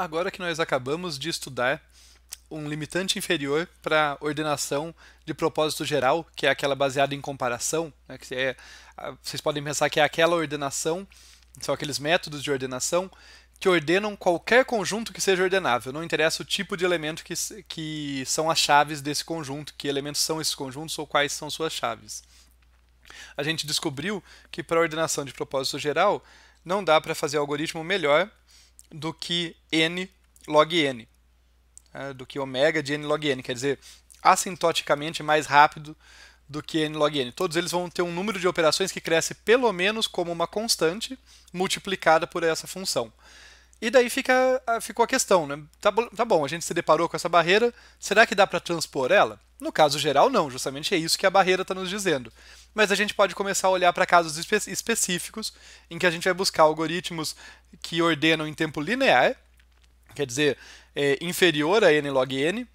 Agora que nós acabamos de estudar um limitante inferior para ordenação de propósito geral, que é aquela baseada em comparação, né, vocês podem pensar que é aquela ordenação, são aqueles métodos de ordenação que ordenam qualquer conjunto que seja ordenável, não interessa o tipo de elemento que são as chaves desse conjunto, que elementos são esses conjuntos ou quais são suas chaves. A gente descobriu que para a ordenação de propósito geral não dá para fazer algoritmo melhor do que n log n, do que ômega de n log n, quer dizer, assintoticamente mais rápido do que n log n. Todos eles vão ter um número de operações que cresce pelo menos como uma constante multiplicada por essa função. E daí ficou a questão, né? Tá bom, a gente se deparou com essa barreira, será que dá para transpor ela? No caso geral, não, justamente é isso que a barreira está nos dizendo. Mas a gente pode começar a olhar para casos específicos em que a gente vai buscar algoritmos que ordenam em tempo linear, quer dizer, inferior a n log n,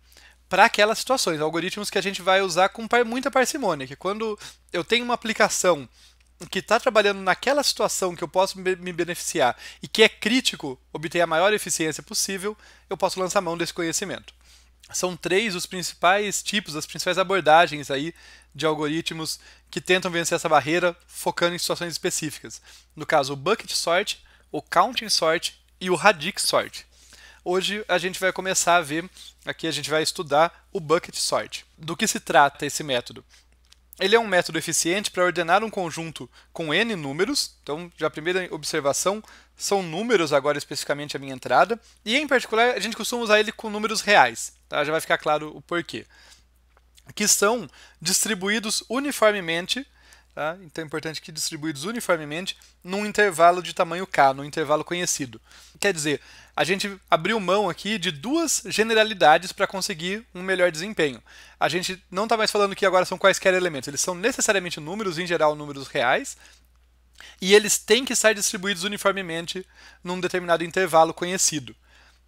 para aquelas situações, algoritmos que a gente vai usar com muita parcimônia, que quando eu tenho uma aplicação que está trabalhando naquela situação que eu posso me beneficiar e que é crítico obter a maior eficiência possível, eu posso lançar mão desse conhecimento. São três os principais tipos, as principais abordagens aí de algoritmos que tentam vencer essa barreira focando em situações específicas. No caso, o bucket sort, o counting sort e o radix sort. Hoje a gente vai começar a ver, aqui a gente vai estudar o bucket sort. Do que se trata esse método? Ele é um método eficiente para ordenar um conjunto com n números. Então, já a primeira observação, são números agora especificamente a minha entrada. E, em particular, a gente costuma usar ele com números reais. Tá? Já vai ficar claro o porquê. Que são distribuídos uniformemente. Tá? Então, é importante que distribuídos uniformemente num intervalo de tamanho k, num intervalo conhecido. Quer dizer, a gente abriu mão aqui de duas generalidades para conseguir um melhor desempenho. A gente não está mais falando que agora são quaisquer elementos, eles são necessariamente números, em geral números reais, e eles têm que estar distribuídos uniformemente num determinado intervalo conhecido.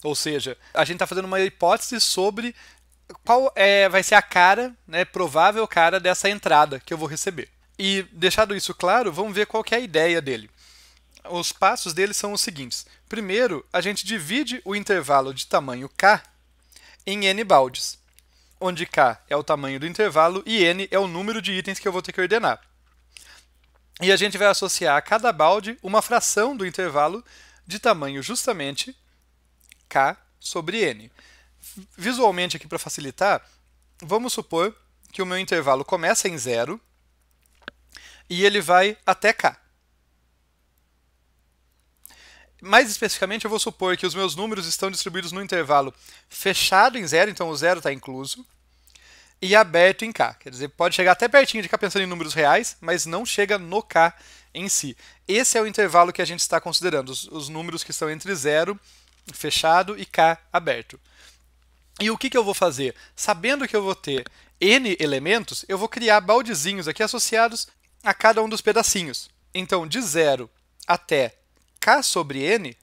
Ou seja, a gente está fazendo uma hipótese sobre qual vai ser a cara, né, provável cara dessa entrada que eu vou receber. E deixado isso claro, vamos ver qual que é a ideia dele. Os passos dele são os seguintes. Primeiro, a gente divide o intervalo de tamanho k em n baldes, onde k é o tamanho do intervalo e n é o número de itens que eu vou ter que ordenar. E a gente vai associar a cada balde uma fração do intervalo de tamanho justamente k sobre n. Visualmente aqui para facilitar, vamos supor que o meu intervalo começa em 0 e ele vai até k. Mais especificamente, eu vou supor que os meus números estão distribuídos no intervalo fechado em 0, então o 0 está incluso, e aberto em k. Quer dizer, pode chegar até pertinho de k pensando em números reais, mas não chega no k em si. Esse é o intervalo que a gente está considerando, os números que estão entre 0, fechado, e k, aberto. E o que eu vou fazer? Sabendo que eu vou ter n elementos, eu vou criar baldezinhos aqui associados a cada um dos pedacinhos. Então, de 0 até k sobre n,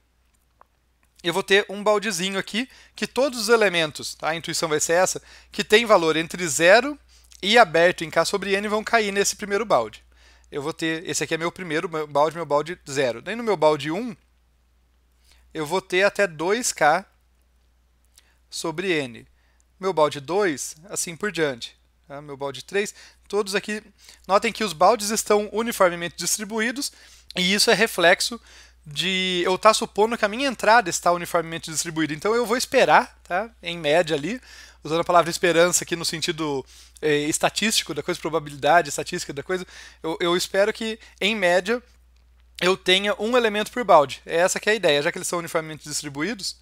eu vou ter um baldezinho aqui que todos os elementos, tá? A intuição vai ser essa, que tem valor entre 0 e aberto em k sobre n vão cair nesse primeiro balde. Eu vou ter, esse aqui é meu primeiro balde, meu balde 0. Daí no meu balde 1, eu vou ter até 2k sobre n. Meu balde 2, assim por diante. Tá? Meu balde 3, todos aqui. Notem que os baldes estão uniformemente distribuídos e isso é reflexo de eu estar supondo que a minha entrada está uniformemente distribuída. Então eu vou esperar, tá? Em média ali, usando a palavra esperança aqui no sentido estatístico da coisa, probabilidade estatística da coisa, eu espero que, em média, eu tenha um elemento por balde. Essa que é a ideia, já que eles são uniformemente distribuídos,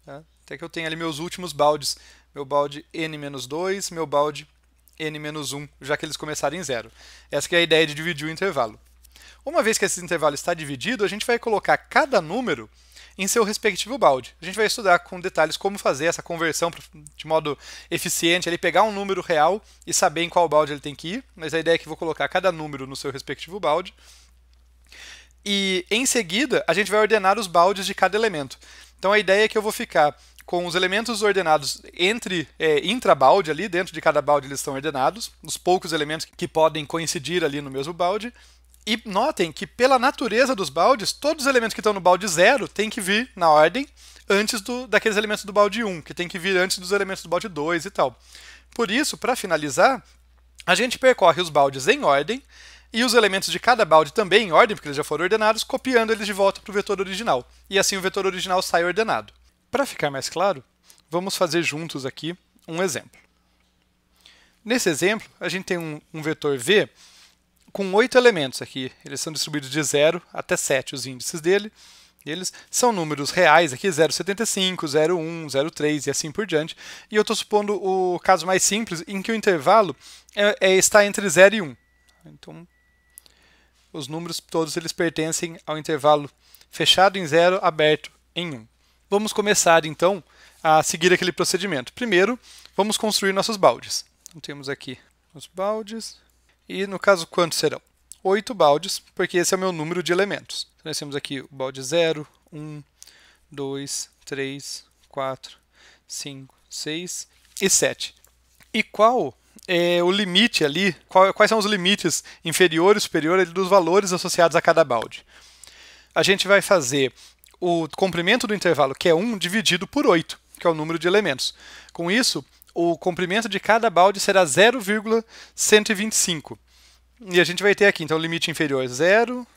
tá? Até que eu tenha ali meus últimos baldes, meu balde n-2, meu balde n-1, já que eles começarem em 0. Essa que é a ideia de dividir o intervalo. Uma vez que esse intervalo está dividido, a gente vai colocar cada número em seu respectivo balde. A gente vai estudar com detalhes como fazer essa conversão de modo eficiente, ele pegar um número real e saber em qual balde ele tem que ir, mas a ideia é que eu vou colocar cada número no seu respectivo balde. E, em seguida, a gente vai ordenar os baldes de cada elemento. Então, a ideia é que eu vou ficar com os elementos ordenados intra-balde ali, dentro de cada balde eles estão ordenados, os poucos elementos que podem coincidir ali no mesmo balde, E notem que, pela natureza dos baldes, todos os elementos que estão no balde 0 têm que vir na ordem antes daqueles elementos do balde 1, que tem que vir antes dos elementos do balde 2 e tal. Por isso, para finalizar, a gente percorre os baldes em ordem e os elementos de cada balde também em ordem, porque eles já foram ordenados, copiando eles de volta para o vetor original. E assim o vetor original sai ordenado. Para ficar mais claro, vamos fazer juntos aqui um exemplo. Nesse exemplo, a gente tem um vetor V com 8 elementos aqui. Eles são distribuídos de 0 até 7, os índices dele. Eles são números reais aqui, 0,75, 0,1, 0,3 e assim por diante. E eu estou supondo o caso mais simples, em que o intervalo está entre 0 e 1. Então, os números todos eles pertencem ao intervalo fechado em 0, aberto em 1. Vamos começar, então, a seguir aquele procedimento. Primeiro, vamos construir nossos baldes. Então, temos aqui os baldes. E, no caso, quantos serão? 8 baldes, porque esse é o meu número de elementos. Então, nós temos aqui o balde 0, 1, 2, 3, 4, 5, 6 e 7. E qual é o limite ali? Quais são os limites inferior e superior dos valores associados a cada balde? A gente vai fazer o comprimento do intervalo, que é 1, dividido por 8, que é o número de elementos. Com isso, o comprimento de cada balde será 0,125. E a gente vai ter aqui, então, o limite inferior 0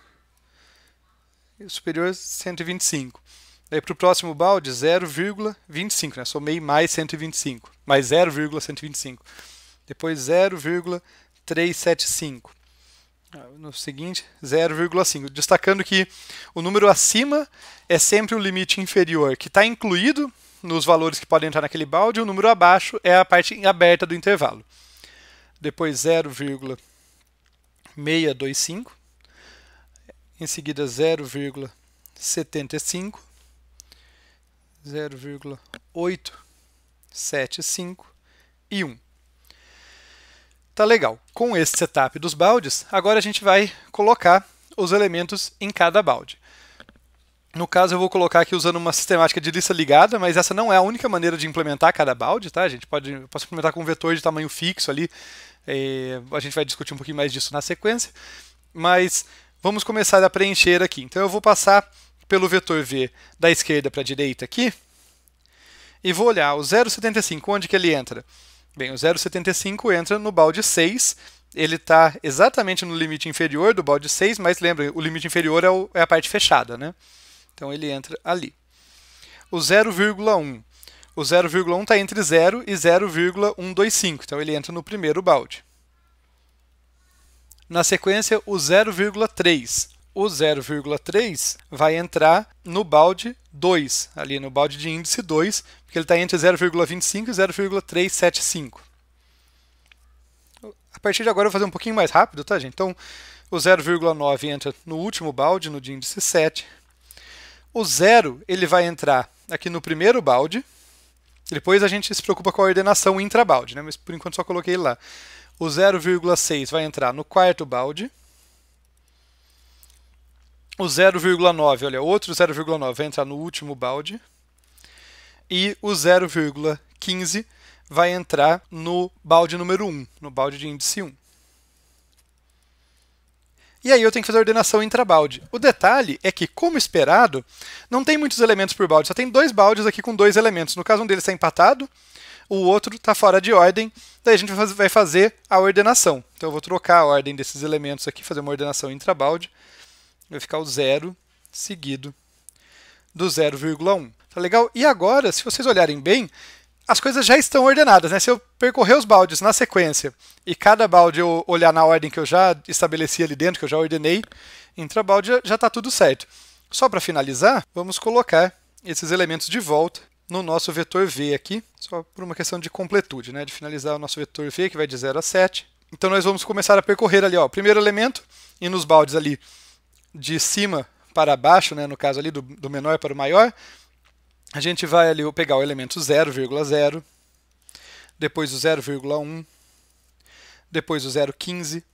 e o superior 125. Daí para o próximo balde, 0,25, né? Somei mais 125, mais 0,125. Depois 0,375. No seguinte, 0,5. Destacando que o número acima é sempre o limite inferior, que está incluído nos valores que podem entrar naquele balde, e o número abaixo é a parte aberta do intervalo. Depois 0,625. Em seguida 0,75. 0,875 e 1. Tá legal. Com esse setup dos baldes, agora a gente vai colocar os elementos em cada balde. No caso, eu vou colocar aqui usando uma sistemática de lista ligada, mas essa não é a única maneira de implementar cada balde, tá? A gente pode implementar com um vetor de tamanho fixo ali. A gente vai discutir um pouquinho mais disso na sequência. Mas vamos começar a preencher aqui. Então eu vou passar pelo vetor V da esquerda para a direita aqui, e vou olhar o 0,75, onde que ele entra? Bem, o 0,75 entra no balde 6, ele está exatamente no limite inferior do balde 6, mas lembra, o limite inferior é a parte fechada, né? Então ele entra ali. O 0,1. O 0,1 está entre 0 e 0,125, então ele entra no primeiro balde. Na sequência, o 0,3. O 0,3 vai entrar no balde 2, ali no balde de índice 2, porque ele está entre 0,25 e 0,375. A partir de agora eu vou fazer um pouquinho mais rápido, tá, gente? Então, o 0,9 entra no último balde, no de índice 7. O 0 ele vai entrar aqui no primeiro balde. Depois a gente se preocupa com a ordenação intrabalde, né? Mas por enquanto só coloquei ele lá. O 0,6 vai entrar no quarto balde. O 0,9, olha, outro 0,9 vai entrar no último balde. E o 0,15 vai entrar no balde número 1, no balde de índice 1. E aí eu tenho que fazer a ordenação intrabalde. O detalhe é que, como esperado, não tem muitos elementos por balde, só tem 2 baldes aqui com 2 elementos. No caso, um deles está empatado, o outro está fora de ordem, daí a gente vai fazer a ordenação. Então eu vou trocar a ordem desses elementos aqui, fazer uma ordenação intrabalde. Vai ficar o 0 seguido do 0,1. Tá legal? E agora, se vocês olharem bem, as coisas já estão ordenadas, né? Se eu percorrer os baldes na sequência e cada balde eu olhar na ordem que eu já estabeleci ali dentro, que eu já ordenei, intrabalde já está tudo certo. Só para finalizar, vamos colocar esses elementos de volta no nosso vetor V aqui, só por uma questão de completude, né? De finalizar o nosso vetor V, que vai de 0 a 7. Então nós vamos começar a percorrer ali, ó, o primeiro elemento, e nos baldes ali de cima para baixo, né, no caso ali do menor para o maior, a gente vai ali pegar o elemento 0,0, depois o 0,1, depois o 0,15,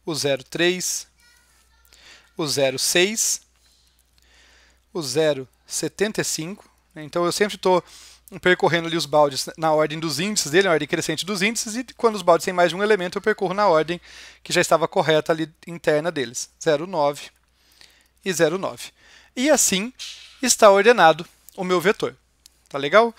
o 0,3, o 0,6, o 0,75. Então eu sempre estou percorrendo ali os baldes na ordem dos índices dele, na ordem crescente dos índices, e quando os baldes têm mais de um elemento, eu percorro na ordem que já estava correta ali interna deles, 0, 9 e 0, 9. E assim está ordenado o meu vetor. Tá legal?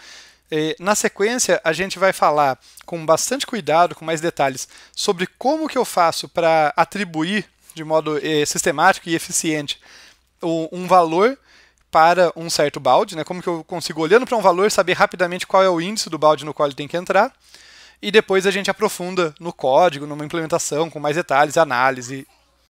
Na sequência, a gente vai falar com bastante cuidado, com mais detalhes, sobre como que eu faço para atribuir de modo sistemático e eficiente um valor para um certo balde, né? Como que eu consigo, olhando para um valor, saber rapidamente qual é o índice do balde no qual ele tem que entrar, e depois a gente aprofunda no código, numa implementação, com mais detalhes, análise